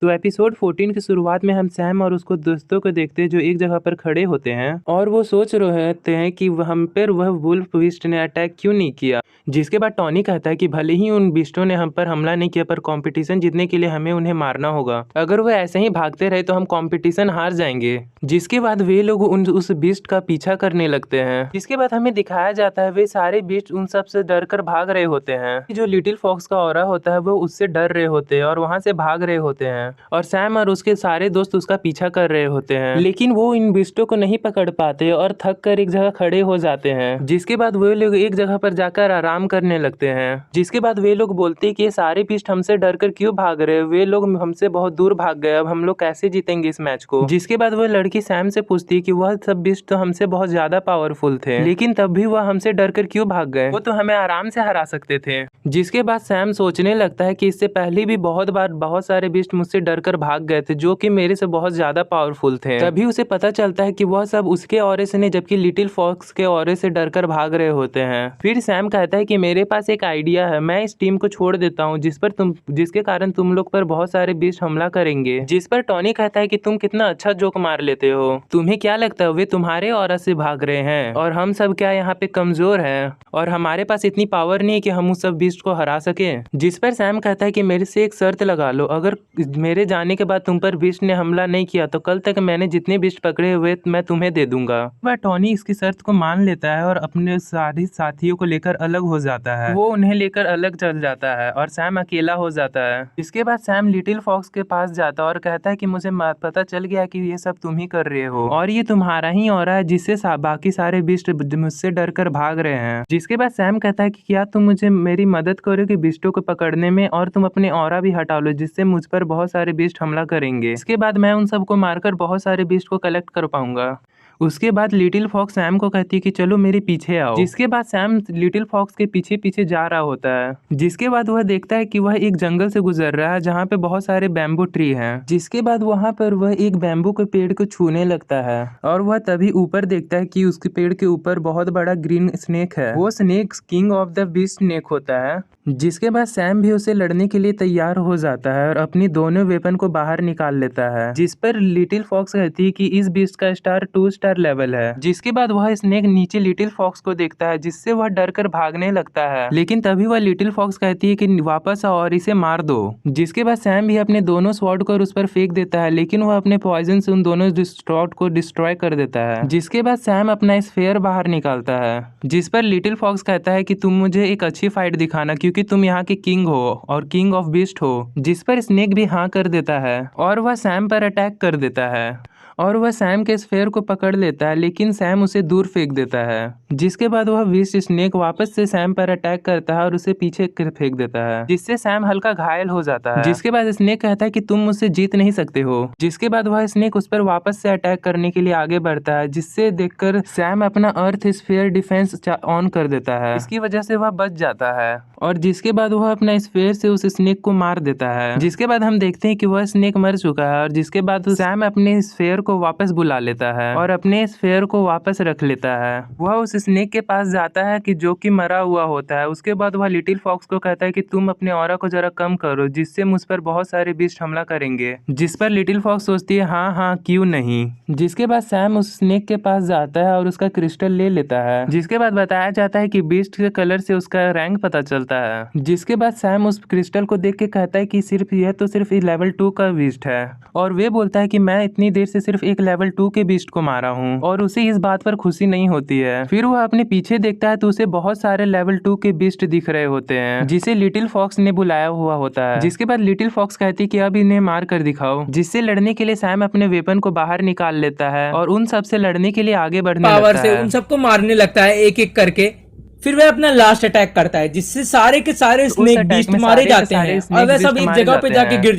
तो एपिसोड 14 की शुरुआत में हम सैम और उसको दोस्तों को देखते हैं जो एक जगह पर खड़े होते हैं और वो सोच रहे होते हैं कि हम पर वह वुल्फ बीस्ट ने अटैक क्यों नहीं किया। जिसके बाद टॉनी कहता है कि भले ही उन बीस्टों ने हम पर हमला नहीं किया पर कंपटीशन जीतने के लिए हमें उन्हें मारना होगा। अगर वो ऐसे ही भागते रहे तो हम कंपटीशन हार जाएंगे। जिसके बाद वे लोग उस बीस्ट का पीछा करने लगते हैं। जिसके बाद हमें दिखाया जाता है वे सारे बीस्ट उन सब से डर कर भाग रहे होते हैं। जो लिटिल फॉक्स का ऑरा होता है वो उससे डर रहे होते हैं और वहां से भाग रहे होते हैं और सैम और उसके सारे दोस्त उसका पीछा कर रहे होते हैं। लेकिन वो इन बीस्टों को नहीं पकड़ पाते और थक कर एक जगह खड़े हो जाते हैं। जिसके बाद वे लोग एक जगह पर जाकर आराम करने लगते हैं। जिसके बाद वे लोग बोलते हैं कि ये सारे बीस्ट हमसे डर कर क्यों भाग रहे हैं, वे लोग हमसे बहुत दूर भाग गए, अब हम लोग कैसे जीतेंगे इस मैच को। जिसके बाद वह लड़की सैम से पूछती है कि वह सब बीस्ट तो हमसे बहुत ज्यादा पावरफुल थे लेकिन तब भी वह हमसे डर कर क्यों भाग गए, वो तो हमें आराम से हरा सकते थे। जिसके बाद सैम सोचने लगता है कि इससे पहले भी बहुत बार बहुत सारे बीस्ट मुझसे डर कर भाग गए थे जो कि मेरे से बहुत ज्यादा पावरफुल थे। तभी उसे पता चलता है कि वह सब उसके ऑरे से नहीं जबकि लिटिल फॉक्स के ऑरे से डर कर भाग रहे होते हैं। फिर सैम कहता है कि मेरे पास एक आइडिया है, मैं इस टीम को छोड़ देता हूँ जिसके कारण तुम लोग पर बहुत सारे बीस्ट हमला करेंगे। जिस पर टॉनी कहता है कि तुम कितना अच्छा जोक मार लेते हो, तुम्हें क्या लगता है वे तुम्हारे ऑरा से भाग रहे हैं और हम सब क्या यहाँ पे कमजोर हैं और हमारे पास इतनी पावर नहीं है कि हम उस सब बीस्ट को हरा सके। जिस पर सैम कहता है कि मेरे से एक शर्त लगा लो, अगर मेरे जाने के बाद तुम पर बीस्ट ने हमला नहीं किया तो कल तक मैंने जितने बीस्ट पकड़े हुए मैं तुम्हें दे दूंगा। वह टॉनी इसकी शर्त को मान लेता है और अपने सारे साथियों को लेकर अलग हो जाता है। वो उन्हें लेकर अलग चल जाता है और सैम अकेला हो जाता है। इसके बाद सैम लिटिल फॉक्स के पास जाता है और कहता है कि मुझे पता चल गया कि ये सब तुम ही कर रहे हो और ये तुम्हारा ही ऑरा है जिससे बाकी सारे बीस्ट मुझसे डर कर भाग रहे हैं। जिसके बाद सैम कहता है कि क्या तुम मुझे मेरी मदद करोगे बीस्टों को पकड़ने में और तुम अपने ऑरा भी हटा लो जिससे मुझ पर बहुत सारे बीस्ट हमला करेंगे। इसके बाद मैं उन सबको मारकर बहुत सारे बीस्ट को कलेक्ट कर पाऊंगा। उसके बाद लिटिल फॉक्स सैम को कहती है कि चलो मेरे पीछे आओ। जिसके बाद सैम लिटिल फॉक्स के पीछे पीछे जा रहा होता है। जिसके बाद वह देखता है कि वह एक जंगल से गुजर रहा है जहाँ पे बहुत सारे बैम्बू ट्री हैं। जिसके बाद वहाँ पर वह एक बैम्बू के पेड़ को छूने लगता है और वह तभी ऊपर देखता है कि उसके पेड़ के ऊपर बहुत बड़ा ग्रीन स्नेक है। वो snake king of the beast snake होता है। जिसके बाद सैम भी उसे लड़ने के लिए तैयार हो जाता है और अपनी दोनों वेपन को बाहर निकाल लेता है। जिस पर लिटिल फॉक्स कहती है कि इस बीस्ट का स्टार 2 स्टार लेवल है। जिसके बाद वह स्नेक नीचे लिटिल फॉक्स को देखता है जिससे वह डर कर भागने लगता है। लेकिन तभी वह लिटिल फॉक्स कहती है कि वापस आओ और इसे मार दो। जिसके बाद सैम भी अपने दोनों स्वॉर्ड को उस पर फेंक देता है लेकिन वह अपने पॉइजन से उन दोनों स्वॉर्ड को डिस्ट्रॉय कर देता है। जिसके बाद सैम अपना स्फेयर बाहर निकालता है। जिस पर लिटिल फॉक्स कहता है कि तुम मुझे एक अच्छी फाइट दिखाना क्योंकि तुम यहाँ के किंग हो और किंग ऑफ बीस्ट हो। जिस पर स्नेक भी हाँ कर देता है और वह सैम पर अटैक कर देता है और वह सैम के स्फेयर को पकड़ लेता है लेकिन सैम उसे दूर फेंक देता है। जिसके बाद वह बीस्ट स्नेक वापस से सैम पर अटैक करता है और उसे पीछे फेंक देता है जिससे सैम हल्का घायल हो जाता है। जिसके बाद स्नेक कहता है कि तुम मुझसे जीत नहीं सकते हो। जिसके बाद वह स्नेक उस पर वापस से अटैक करने के लिए आगे बढ़ता है जिससे देखकर सैम अपना अर्थ स्फेयर डिफेंस ऑन कर देता है। इसकी वजह से वह बच जाता है और जिसके बाद वह अपना स्फेयर से उस स्नेक को मार देता है। जिसके बाद हम देखते हैं कि वह स्नेक मर चुका है और जिसके बाद सैम अपने स्फेयर को वापस बुला लेता है और अपने स्फेयर को वापस रख लेता है। वह उस स्नेक के पास जाता है कि जो कि मरा हुआ होता है। उसके बाद वह लिटिल फॉक्स को कहता है कि तुम अपने ऑरा को जरा कम करो जिससे मुझ पर बहुत सारे बीस्ट हमला करेंगे। जिस पर लिटिल फॉक्स सोचती है हाँ हाँ क्यों नहीं। जिसके बाद सैम उस स्नेक के पास जाता है और उसका क्रिस्टल ले लेता है। जिसके बाद बताया जाता है कि बीस्ट के कलर से उसका रैंक पता चलता है। जिसके बाद सैम उस क्रिस्टल को देख के कहता है कि सिर्फ यह तो सिर्फ लेवल 2 का बीस्ट है और वे बोलता है कि मैं इतनी देर से सिर्फ एक लेवल 2 के बीस्ट को मारा हूँ और उसे इस बात पर खुशी नहीं होती है। फिर वह अपने पीछे देखता है तो उसे बहुत सारे लेवल 2 के बीस्ट दिख रहे होते हैं जिसे लिटिल फॉक्स ने बुलाया हुआ होता है। जिसके बाद लिटिल फॉक्स कहती है कि अब इन्हें मार कर दिखाओ। जिससे लड़ने के लिए सैम अपने वेपन को बाहर निकाल लेता है और उन सब से लड़ने के लिए आगे बढ़ने पावर लगता से है। उन सबको मारने लगता है एक एक करके। फिर वह अपना लास्ट अटैक करता है जिससे सारे के सारे स्नेक बीस्ट मारे जाते हैं और वह सब एक जगह पे जाके गिर